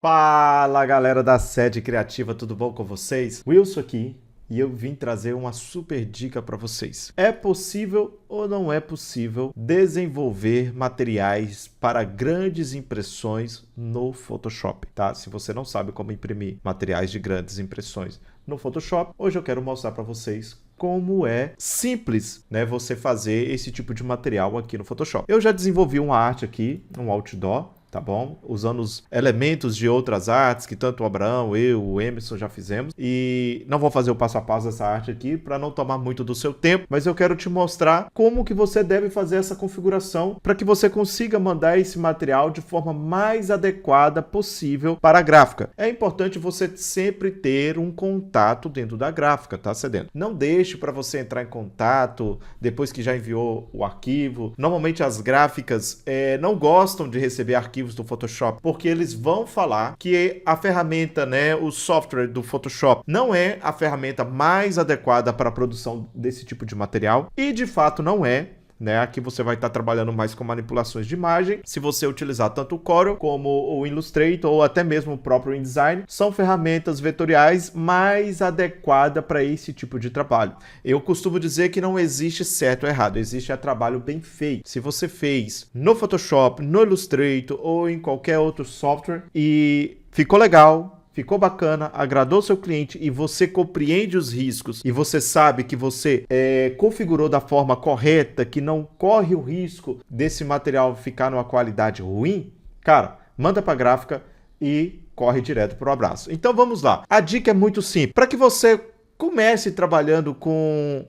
Fala galera da Sede Criativa, tudo bom com vocês? Wilson aqui e eu vim trazer uma super dica para vocês. É possível ou não é possível desenvolver materiais para grandes impressões no Photoshop, tá? Se você não sabe como imprimir materiais de grandes impressões no Photoshop, hoje eu quero mostrar para vocês como é simples, né, você fazer esse tipo de material aqui no Photoshop. Eu já desenvolvi uma arte aqui, um outdoor, tá bom? Usando os elementos de outras artes que tanto o Abraão, eu, o Emerson já fizemos. E não vou fazer o passo a passo dessa arte aqui para não tomar muito do seu tempo, mas eu quero te mostrar como que você deve fazer essa configuração para que você consiga mandar esse material de forma mais adequada possível para a gráfica. É importante você sempre ter um contato dentro da gráfica, tá, Cedendo? Não deixe para você entrar em contato depois que já enviou o arquivo. Normalmente as gráficas não gostam de receber arquivos do Photoshop, porque eles vão falar que a ferramenta, né, o software do Photoshop não é a ferramenta mais adequada para a produção desse tipo de material, e de fato não é. Né? Aqui você vai estar trabalhando mais com manipulações de imagem. Se você utilizar tanto o Corel como o Illustrator ou até mesmo o próprio InDesign, são ferramentas vetoriais mais adequadas para esse tipo de trabalho. Eu costumo dizer que não existe certo ou errado, existe trabalho bem feito. Se você fez no Photoshop, no Illustrator ou em qualquer outro software e ficou legal, ficou bacana, agradou seu cliente e você compreende os riscos e você sabe que você configurou da forma correta, que não corre o risco desse material ficar numa qualidade ruim, cara, manda para a gráfica e corre direto para o abraço. Então vamos lá. A dica é muito simples. Para que você comece trabalhando com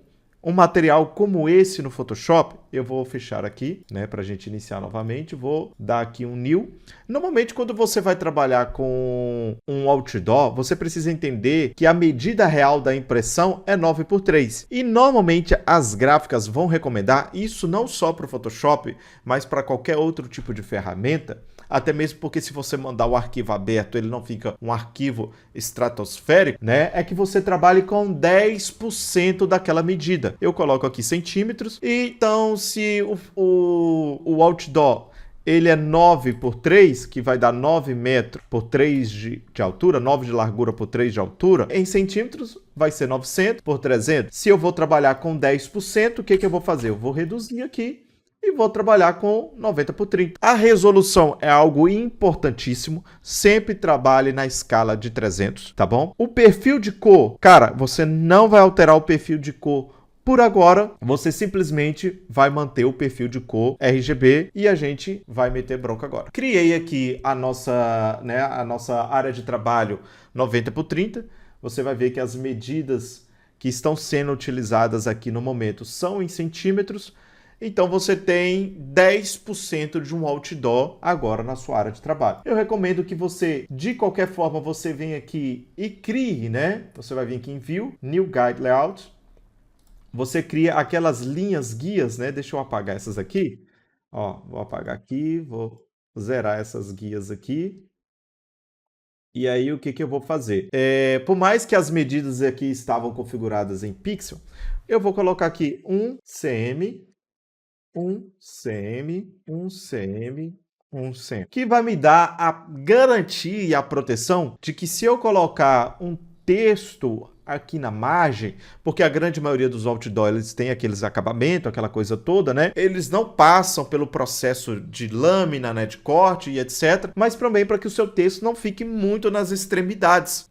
um material como esse no Photoshop, eu vou fechar aqui, né, para a gente iniciar novamente, vou dar aqui um New. Normalmente, quando você vai trabalhar com um outdoor, você precisa entender que a medida real da impressão é 9:3. E normalmente as gráficas vão recomendar isso não só para o Photoshop, mas para qualquer outro tipo de ferramenta, até mesmo porque se você mandar o arquivo aberto, ele não fica um arquivo estratosférico, né? É que você trabalhe com 10% daquela medida. Eu coloco aqui centímetros, e então se o outdoor ele é 9:3, que vai dar 9 metros por 3 de altura, 9 de largura por 3 de altura, em centímetros vai ser 900 por 300. Se eu vou trabalhar com 10%, o que eu vou fazer? Eu vou reduzir aqui e vou trabalhar com 90:30. A resolução é algo importantíssimo, sempre trabalhe na escala de 300, tá bom? O perfil de cor, cara, você não vai alterar o perfil de cor por agora, você simplesmente vai manter o perfil de cor RGB e a gente vai meter bronca agora. Criei aqui a nossa área de trabalho 90:30. Você vai ver que as medidas que estão sendo utilizadas aqui no momento são em centímetros. Então você tem 10% de um outdoor agora na sua área de trabalho. Eu recomendo que você, de qualquer forma, você venha aqui e crie, né? Você vai vir aqui em View, New Guide Layout. Você cria aquelas linhas guias, né? Deixa eu apagar essas aqui. Ó, vou apagar aqui, vou zerar essas guias aqui. E aí o que eu vou fazer? Por mais que as medidas aqui estavam configuradas em pixel, eu vou colocar aqui 1 cm, 1 cm, 1 cm, 1 cm, que vai me dar a garantia e a proteção de que se eu colocar um texto aqui na margem, porque a grande maioria dos outdoor eles têm aqueles acabamentos, aquela coisa toda, né? Eles não passam pelo processo de lâmina, né, de corte e etc, mas também para que o seu texto não fique muito nas extremidades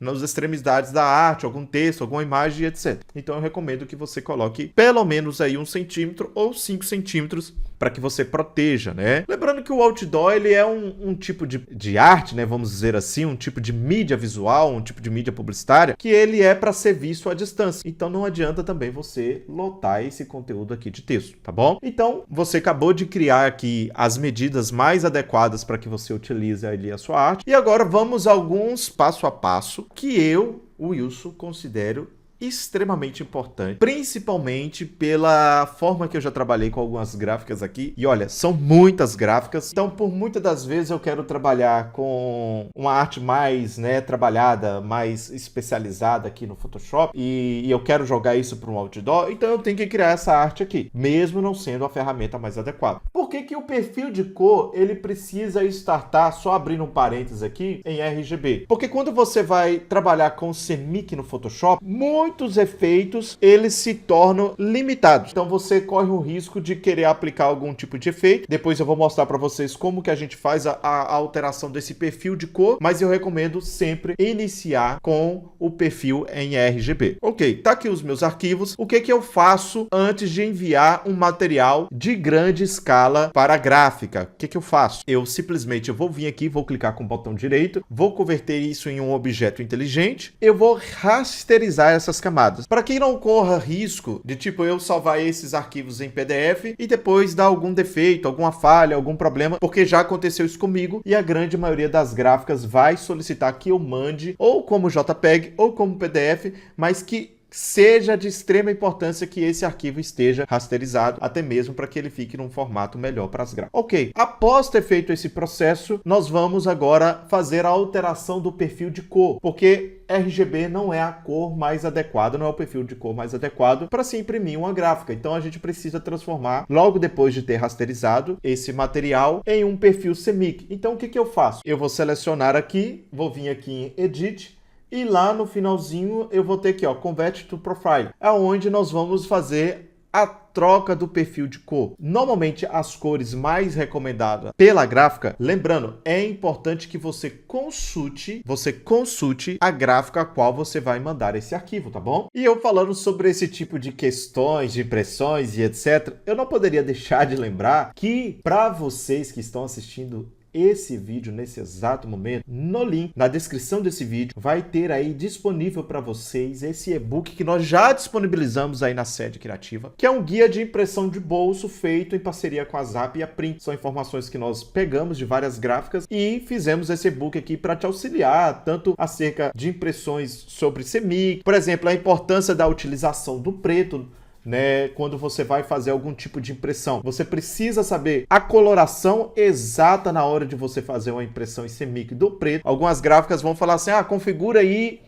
da arte, algum texto, alguma imagem e etc. Então eu recomendo que você coloque pelo menos aí 1 centímetro ou 5 centímetros para que você proteja, né? Lembrando que o outdoor ele é um tipo de arte, né, vamos dizer assim, um tipo de mídia visual, um tipo de mídia publicitária, que ele é para ser visto à distância. Então não adianta também você lotar esse conteúdo aqui de texto, tá bom? Então você acabou de criar aqui as medidas mais adequadas para que você utilize ali a sua arte. E agora vamos a alguns passo a passo que eu, Wilson, considero extremamente importante, principalmente pela forma que eu já trabalhei com algumas gráficas aqui, e olha, são muitas gráficas, então por muitas das vezes eu quero trabalhar com uma arte mais, né, trabalhada, mais especializada aqui no Photoshop, e eu quero jogar isso para um outdoor, então eu tenho que criar essa arte aqui, mesmo não sendo a ferramenta mais adequada. Por por que que o perfil de cor ele precisa startar, só abrindo um parênteses aqui, em RGB? Porque quando você vai trabalhar com CMYK no Photoshop, muitos efeitos eles se tornam limitados. Então você corre o risco de querer aplicar algum tipo de efeito. Depois eu vou mostrar para vocês como que a gente faz a alteração desse perfil de cor, mas eu recomendo sempre iniciar com o perfil em RGB. Ok, tá aqui os meus arquivos. O que que eu faço antes de enviar um material de grande escala para a gráfica? O que que eu faço? Eu simplesmente vou vir aqui, vou clicar com o botão direito, vou converter isso em um objeto inteligente, eu vou rasterizar essas camadas. Para que não corra risco de tipo eu salvar esses arquivos em PDF e depois dar algum defeito, alguma falha, algum problema, porque já aconteceu isso comigo e a grande maioria das gráficas vai solicitar que eu mande ou como JPEG ou como PDF, mas que seja de extrema importância que esse arquivo esteja rasterizado, até mesmo para que ele fique num formato melhor para as gráficas. Ok, após ter feito esse processo, nós vamos agora fazer a alteração do perfil de cor, porque RGB não é a cor mais adequada, não é o perfil de cor mais adequado para se imprimir uma gráfica. Então a gente precisa transformar, logo depois de ter rasterizado esse material, em um perfil CMYK. Então o que que eu faço? Eu vou selecionar aqui, vou vir aqui em Edit, e lá no finalzinho eu vou ter aqui, ó, Convert to Profile, aonde nós vamos fazer a troca do perfil de cor. Normalmente as cores mais recomendadas pela gráfica, lembrando, é importante que você consulte a gráfica a qual você vai mandar esse arquivo, tá bom? E eu falando sobre esse tipo de questões, de impressões e etc, eu não poderia deixar de lembrar que para vocês que estão assistindo esse vídeo nesse exato momento, no link na descrição desse vídeo vai ter aí disponível para vocês esse e-book que nós já disponibilizamos aí na Sede Criativa, que é um guia de impressão de bolso feito em parceria com a Zap e a Print. São informações que nós pegamos de várias gráficas e fizemos esse e-book aqui para te auxiliar, tanto acerca de impressões sobre CMYK, por exemplo, a importância da utilização do preto, né, quando você vai fazer algum tipo de impressão. Você precisa saber a coloração exata na hora de você fazer uma impressão em CMYK do preto. Algumas gráficas vão falar assim, configura aí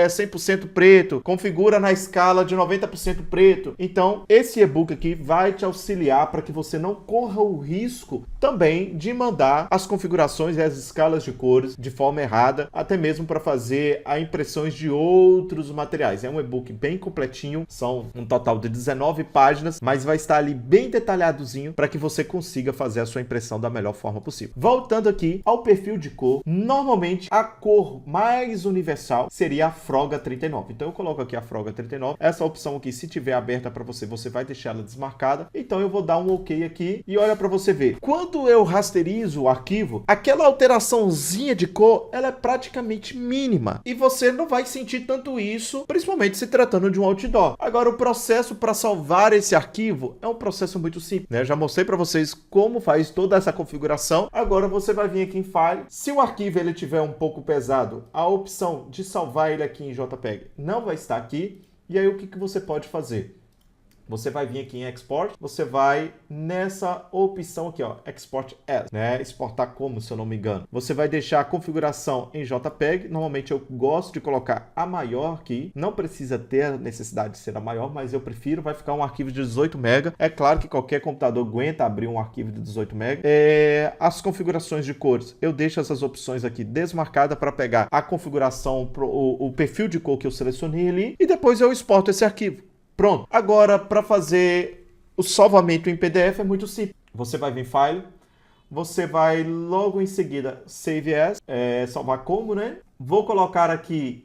100% preto, configura na escala de 90% preto. Então, esse e-book aqui vai te auxiliar para que você não corra o risco também de mandar as configurações e as escalas de cores de forma errada, até mesmo para fazer as impressões de outros materiais. É um e-book bem completinho, são um total de 19 páginas, mas vai estar ali bem detalhadozinho para que você consiga fazer a sua impressão da melhor forma possível. Voltando aqui ao perfil de cor, normalmente a cor mais universal seria a Froga 39. Então eu coloco aqui a Froga 39. Essa opção aqui, se tiver aberta para você, você vai deixar ela desmarcada. Então eu vou dar um OK aqui e olha para você ver. Quando eu rasterizo o arquivo, aquela alteraçãozinha de cor, ela é praticamente mínima. E você não vai sentir tanto isso, principalmente se tratando de um outdoor. Agora o processo para salvar esse arquivo é um processo muito simples, né? Eu já mostrei para vocês como faz toda essa configuração. Agora você vai vir aqui em File. Se o arquivo ele tiver um pouco pesado, a opção de salvar ele aqui em JPEG não vai estar aqui. E aí o que você pode fazer? Você vai vir aqui em Export, você vai nessa opção aqui, ó, Export As, né? Exportar como, se eu não me engano. Você vai deixar a configuração em JPEG. Normalmente eu gosto de colocar a maior aqui. Não precisa ter a necessidade de ser a maior, mas eu prefiro. Vai ficar um arquivo de 18 MB. É claro que qualquer computador aguenta abrir um arquivo de 18 MB. As configurações de cores, eu deixo essas opções aqui desmarcadas para pegar a configuração, o perfil de cor que eu selecionei ali. E depois eu exporto esse arquivo. Pronto. Agora, para fazer o salvamento em PDF é muito simples. Você vai vir em File, você vai logo em seguida Save As, salvar como, né? Vou colocar aqui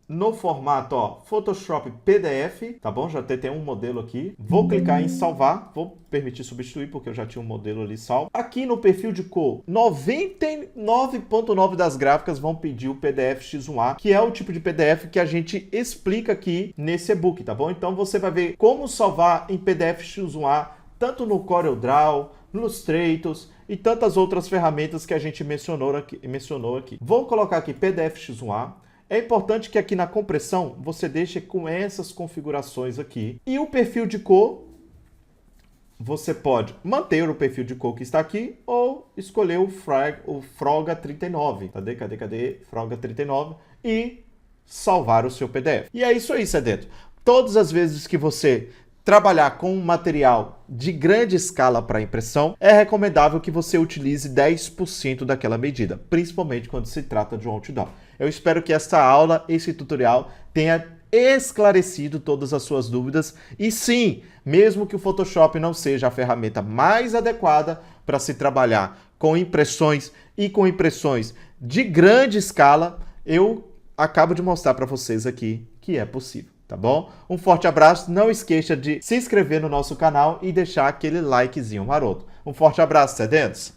no formato, ó, Photoshop PDF, tá bom? Já tem um modelo aqui. Vou clicar em salvar, vou permitir substituir porque eu já tinha um modelo ali salvo. Aqui no perfil de cor, 99,9% das gráficas vão pedir o PDF X1A, que é o tipo de PDF que a gente explica aqui nesse e-book, tá bom? Então você vai ver como salvar em PDF X1A, tanto no CorelDRAW, no Illustrator e tantas outras ferramentas que a gente mencionou aqui. Vou colocar aqui PDF X1A. É importante que aqui na compressão você deixe com essas configurações aqui. E o perfil de cor, você pode manter o perfil de cor que está aqui ou escolher o Froga 39. Cadê? Froga 39 e salvar o seu PDF. E é isso aí, Sedento. Todas as vezes que você trabalhar com um material de grande escala para impressão, é recomendável que você utilize 10% daquela medida, principalmente quando se trata de um outdoor. Eu espero que esta aula, esse tutorial, tenha esclarecido todas as suas dúvidas e sim, mesmo que o Photoshop não seja a ferramenta mais adequada para se trabalhar com impressões e com impressões de grande escala, eu acabo de mostrar para vocês aqui que é possível, tá bom? Um forte abraço, não esqueça de se inscrever no nosso canal e deixar aquele likezinho maroto. Um forte abraço, sedentos!